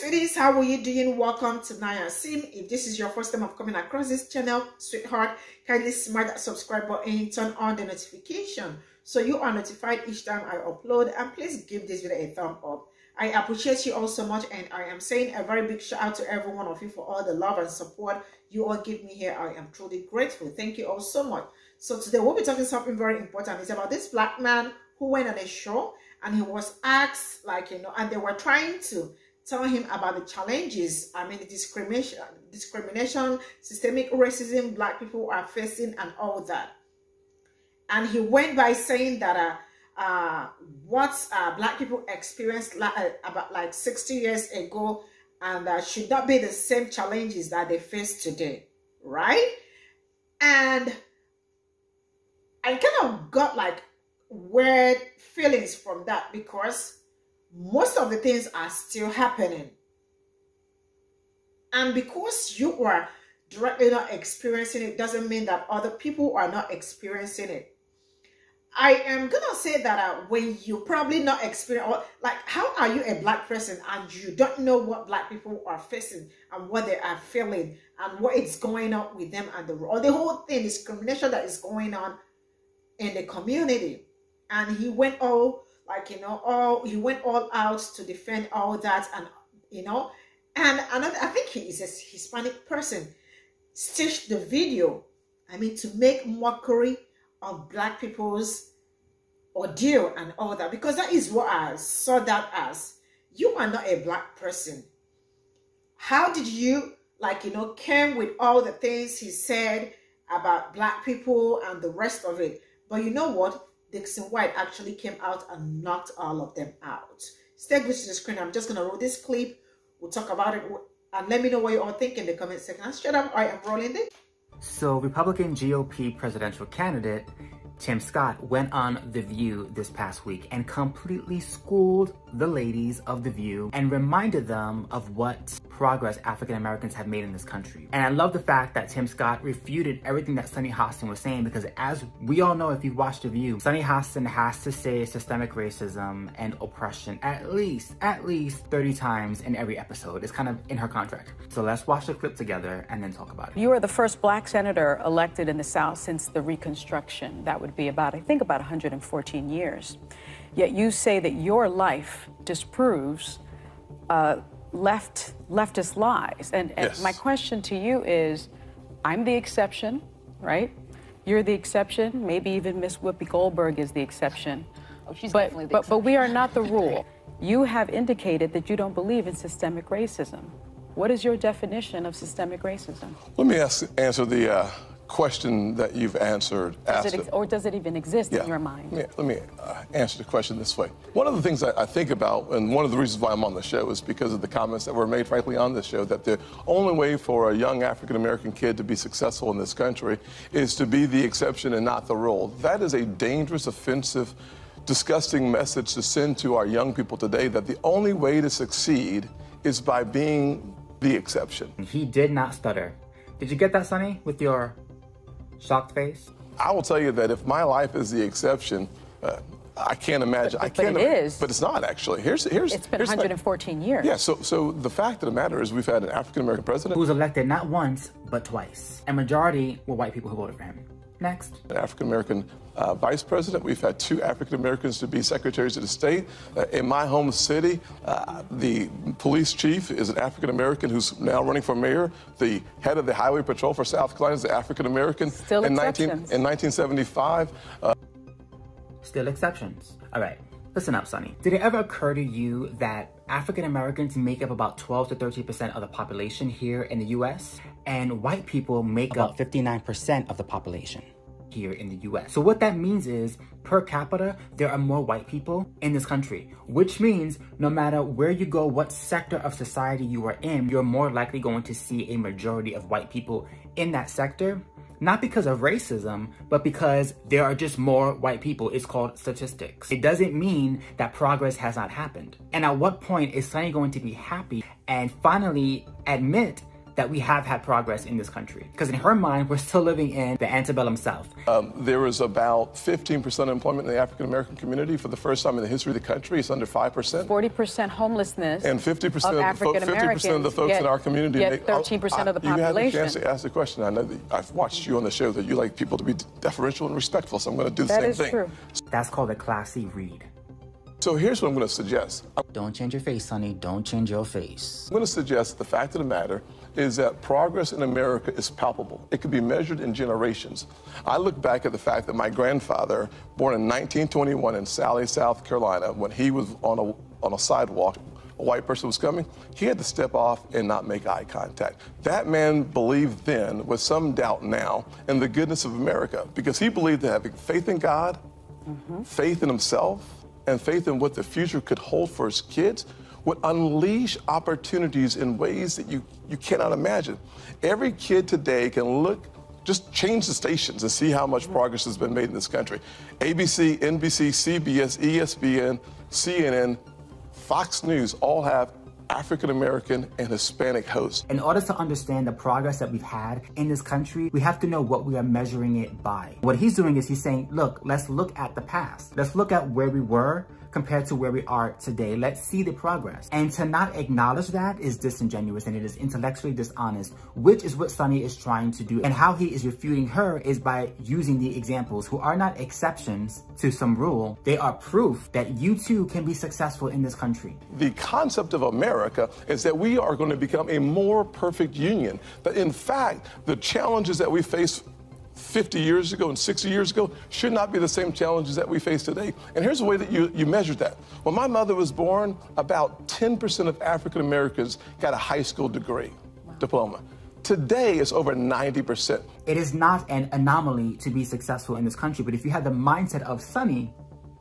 sweeties, how are you doing? Welcome to Naya Sim. If this is your first time of coming across this channel, sweetheart, kindly smash that subscribe button and turn on the notification so you are notified each time I upload, and please give this video a thumb up. I appreciate you all so much, and I am saying a very big shout out to every one of you for all the love and support you all give me here. I am truly grateful. Thank you all so much. So today we'll be talking something very important. It's about this black man who went on a show and he was asked, and they were trying to tell him about the challenges, the discrimination, systemic racism black people are facing and all that. And he went by saying that what black people experienced about 60 years ago and should not be the same challenges that they face today, right? And I kind of got weird feelings from that, because most of the things are still happening. And because you are directly not experiencing it doesn't mean that other people are not experiencing it. I am gonna say that when you probably not experience, how are you a black person and you don't know what black people are facing and what they are feeling and what is going on with them and the whole thing, discrimination that is going on in the community. And he went all he went all out to defend all that, and and another, I think he is a Hispanic person, stitched the video to make mockery of black people's ordeal and all that, because that is what I saw that as. You are not a black person. How did you came with all the things he said about black people and the rest of it? But you know what? Dixon White actually came out and knocked all of them out. Stay glued to the screen. I'm just going to roll this clip. We'll talk about it and let me know what you all think in the comment section. And straight up, I am rolling it. So Republican GOP presidential candidate Tim Scott went on The View this past week and completely schooled the ladies of The View and reminded them of what progress African Americans have made in this country. And I love the fact that Tim Scott refuted everything that Sunny Hostin was saying, because as we all know, if you've watched The View, Sunny Hostin has to say systemic racism and oppression at least 30 times in every episode. It's kind of in her contract. So let's watch the clip together and then talk about it. You are the first black senator elected in the South since the Reconstruction. That would be about 114 years. Yet you say that your life disproves leftist lies. And yes. My question to you is, I'm the exception, right? You're the exception. Maybe even Miss Whoopi Goldberg is the exception. Oh, she's definitely the exception. But we are not the rule. You have indicated that you don't believe in systemic racism. What is your definition of systemic racism? Let me answer the question that you've answered. Or does it even exist in your mind? Let me answer the question this way. One of the things I think about, and one of the reasons why I'm on the show, is because of the comments that were made, frankly, on this show, that the only way for a young African-American kid to be successful in this country is to be the exception and not the rule. That is a dangerous, offensive, disgusting message to send to our young people today, that the only way to succeed is by being the exception. He did not stutter. Did you get that, Sonny, with your shocked face? I will tell you that if my life is the exception, I can't imagine. But it is. But it's not, actually. It's been 114 years. Yeah, so the fact of the matter is we've had an African-American president who was elected not once, but twice. A majority were white people who voted for him. Next. An African-American vice president. We've had 2 African-Americans to be secretaries of the state. In my home city, the police chief is an African-American who's now running for mayor. The head of the highway patrol for South Carolina is an African-American. Still exceptions. In 1975. Still exceptions. All right, listen up, Sonny. Did it ever occur to you that African Americans make up about 12 to 13% of the population here in the US, and white people make up 59% of the population here in the US? So what that means is, per capita, there are more white people in this country, which means no matter where you go, what sector of society you are in, you're more likely going to see a majority of white people in that sector. Not because of racism, but because there are just more white people. It's called statistics. It doesn't mean that progress has not happened. And at what point is Sonny going to be happy and finally admit that we have had progress in this country. Because in her mind, we're still living in the antebellum South. There was about 15% employment in the African-American community for the first time in the history of the country. It's under 5%. 40% homelessness. And 50% of African Americans. 50% of the folks in our community. Yet 13% of the population. You had the chance to ask the question. I know that I've watched you on the show that you like people to be deferential and respectful, so I'm going to do the same thing. That is true. That's called a classy read. So here's what I'm going to suggest. Don't change your face, honey. Don't change your face. I'm going to suggest the fact of the matter is that progress in America is palpable. It can be measured in generations. I look back at the fact that my grandfather, born in 1921 in Sally, South Carolina, when he was on a sidewalk, a white person was coming, he had to step off and not make eye contact. That man believed then, with some doubt now, in the goodness of America, because he believed that having faith in God, faith in himself, and faith in what the future could hold for his kids would unleash opportunities in ways that you cannot imagine. Every kid today can look, just change the stations and see how much progress has been made in this country. ABC, NBC, CBS, ESPN, CNN, Fox News all have African-American and Hispanic hosts. In order to understand the progress that we've had in this country, we have to know what we are measuring it by. What he's doing is he's saying, look, let's look at the past. Let's look at where we were compared to where we are today. Let's see the progress. And to not acknowledge that is disingenuous and it is intellectually dishonest, which is what Sonny is trying to do. And how he is refuting her is by using the examples who are not exceptions to some rule. They are proof that you too can be successful in this country. The concept of America is that we are going to become a more perfect union. That in fact, the challenges that we face 50 years ago and 60 years ago should not be the same challenges that we face today. And here's the way that you measure that. When my mother was born, about 10% of African Americans got a high school degree, diploma. Today, it's over 90%. It is not an anomaly to be successful in this country, but if you have the mindset of Sonny,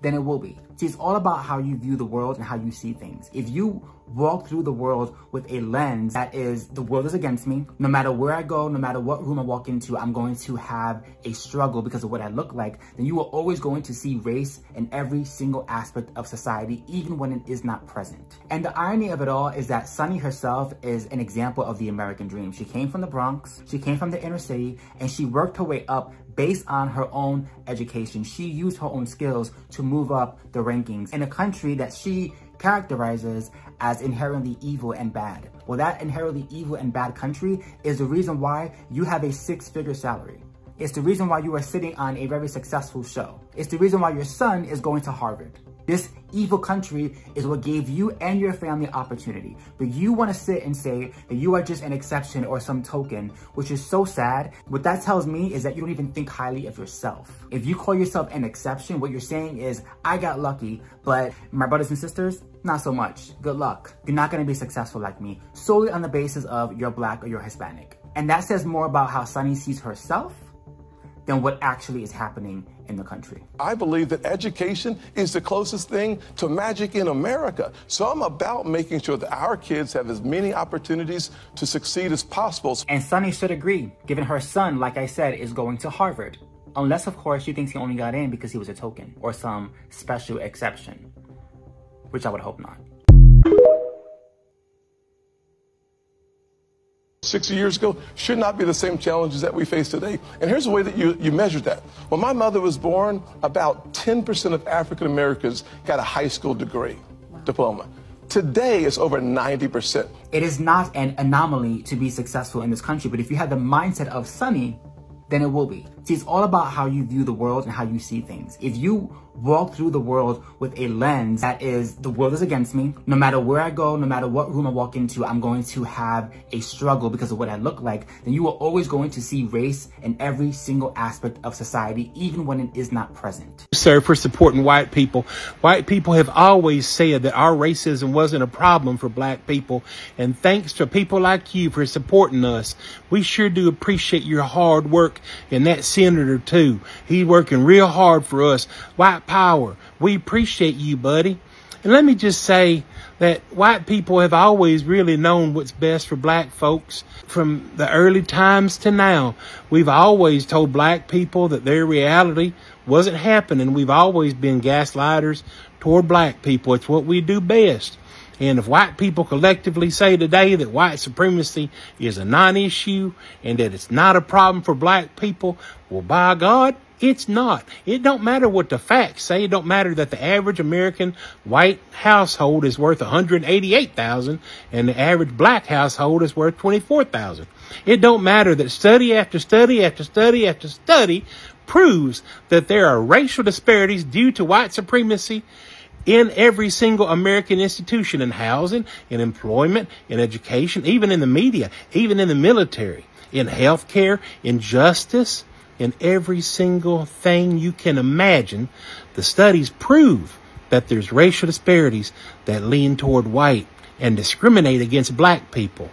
then it will be. See, it's all about how you view the world and how you see things. If you walk through the world with a lens that is, the world is against me, no matter where I go, no matter what room I walk into, I'm going to have a struggle because of what I look like, then you are always going to see race in every single aspect of society, even when it is not present. And the irony of it all is that Sonny herself is an example of the American dream. She came from the Bronx, she came from the inner city, and she worked her way up based on her own education. She used her own skills to move up the rankings in a country that she characterizes as inherently evil and bad. Well, that inherently evil and bad country is the reason why you have a six-figure salary. It's the reason why you are sitting on a very successful show. It's the reason why your son is going to Harvard. This evil country is what gave you and your family opportunity. But you want to sit and say that you are just an exception or some token, which is so sad. What that tells me is that you don't even think highly of yourself. If you call yourself an exception, what you're saying is, I got lucky, but my brothers and sisters, not so much. Good luck. You're not going to be successful like me, solely on the basis of you're Black or you're Hispanic. And that says more about how Sonny sees herself than what actually is happening in the country. I believe that education is the closest thing to magic in America. So I'm about making sure that our kids have as many opportunities to succeed as possible. And Sonny should agree, given her son, like I said, is going to Harvard. Unless, of course, she thinks he only got in because he was a token or some special exception, which I would hope not. 60 years ago should not be the same challenges that we face today. And here's the way that you measure that. When my mother was born, about 10% of African Americans got a high school degree, diploma. Today, it's over 90%. It is not an anomaly to be successful in this country, but if you have the mindset of Sonny, then it will be. See, it's all about how you view the world and how you see things. If you walk through the world with a lens that is, the world is against me, no matter where I go, no matter what room I walk into, I'm going to have a struggle because of what I look like, then you are always going to see race in every single aspect of society, even when it is not present. Sir, for supporting white people. White people have always said that our racism wasn't a problem for Black people. And thanks to people like you for supporting us. We sure do appreciate your hard work, and that senator too. He's working real hard for us. White power. We appreciate you, buddy. And let me just say that white people have always really known what's best for Black folks. From the early times to now, we've always told Black people that their reality wasn't happening. We've always been gaslighters toward Black people. It's what we do best. And if white people collectively say today that white supremacy is a non-issue and that it's not a problem for black people, well, by God, it's not. It don't matter what the facts say. It don't matter that the average American white household is worth $188,000 and the average black household is worth $24,000. It don't matter that study after study after study after study proves that there are racial disparities due to white supremacy in every single American institution, in housing, in employment, in education, even in the media, even in the military, in healthcare, in justice, in every single thing you can imagine. The studies prove that there's racial disparities that lean toward white and discriminate against black people.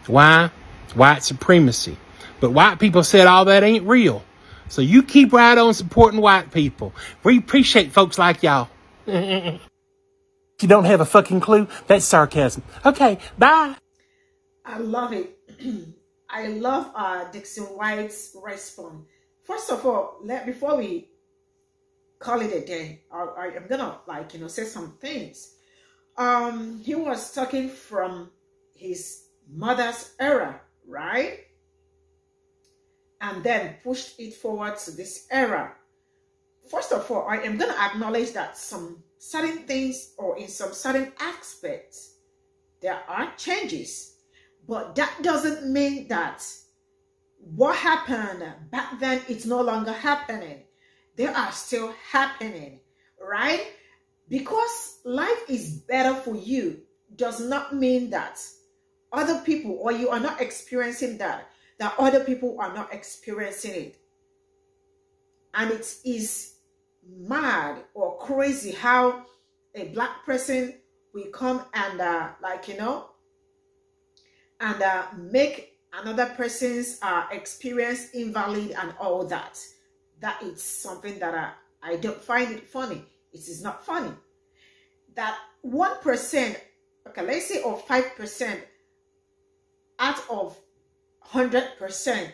Why? White supremacy. But white people said all that ain't real. So you keep right on supporting white people. We appreciate folks like y'all. You don't have a fucking clue? That's sarcasm. Okay, bye. I love it. I love Dixon White's response. First of all, before we call it a day, I'm gonna say some things. He was talking from his mother's era, right? And then pushed it forward to this era. First of all, I am going to acknowledge that some certain things or in some certain aspects, there are changes. But that doesn't mean that what happened back then, it's no longer happening. They are still happening, right? Because life is better for you does not mean that other people, or you are not experiencing that other people are not experiencing it. And it is mad or crazy how a black person will come and make another person's experience invalid and all that. That is something that I don't find it funny. It is not funny. That 1%, okay, let's say, or 5% out of 100%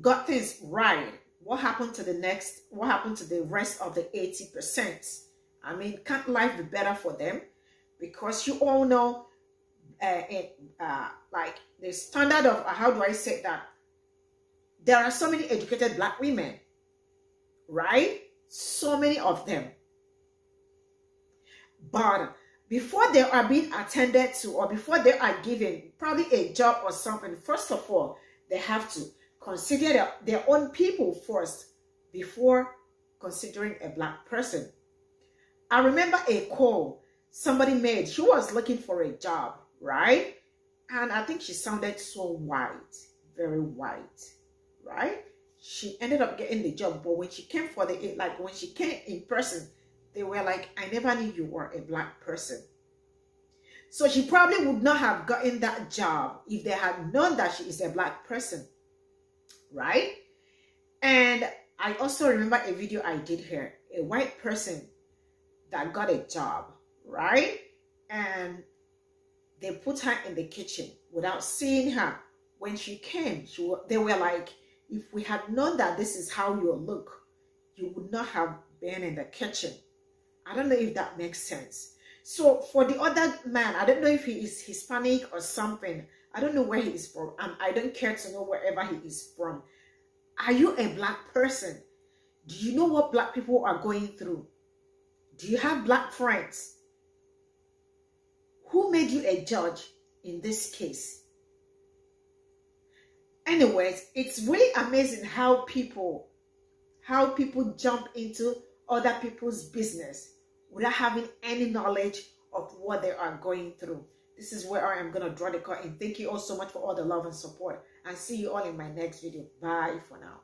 got things right. What happened to the next? What happened to the rest of the 80%? I mean, can't life be better for them? Because you all know, like the standard of, how do I say that? There are so many educated black women, right? So many of them. But before they are being attended to, or before they are given probably a job or something, first of all, they have to consider their own people first before considering a black person. I remember a call somebody made. She was looking for a job, right? And I think she sounded so white, very white, right? She ended up getting the job, but when she came for when she came in person, they were like, I never knew you were a black person. So she probably would not have gotten that job if they had known that she is a black person, right? And I also remember a video I did here, a white person that got a job, right? And they put her in the kitchen without seeing her. When she came, they were like, if we had known that this is how you look, you would not have been in the kitchen. I don't know if that makes sense. So for the other man, I don't know if he is Hispanic or something. I don't know where he is from. And I don't care to know wherever he is from. Are you a black person? Do you know what black people are going through? Do you have black friends? Who made you a judge in this case? Anyways, it's really amazing how people jump into other people's business without having any knowledge of what they are going through. This is where I am going to draw the curtain. Thank you all so much for all the love and support. And see you all in my next video. Bye for now.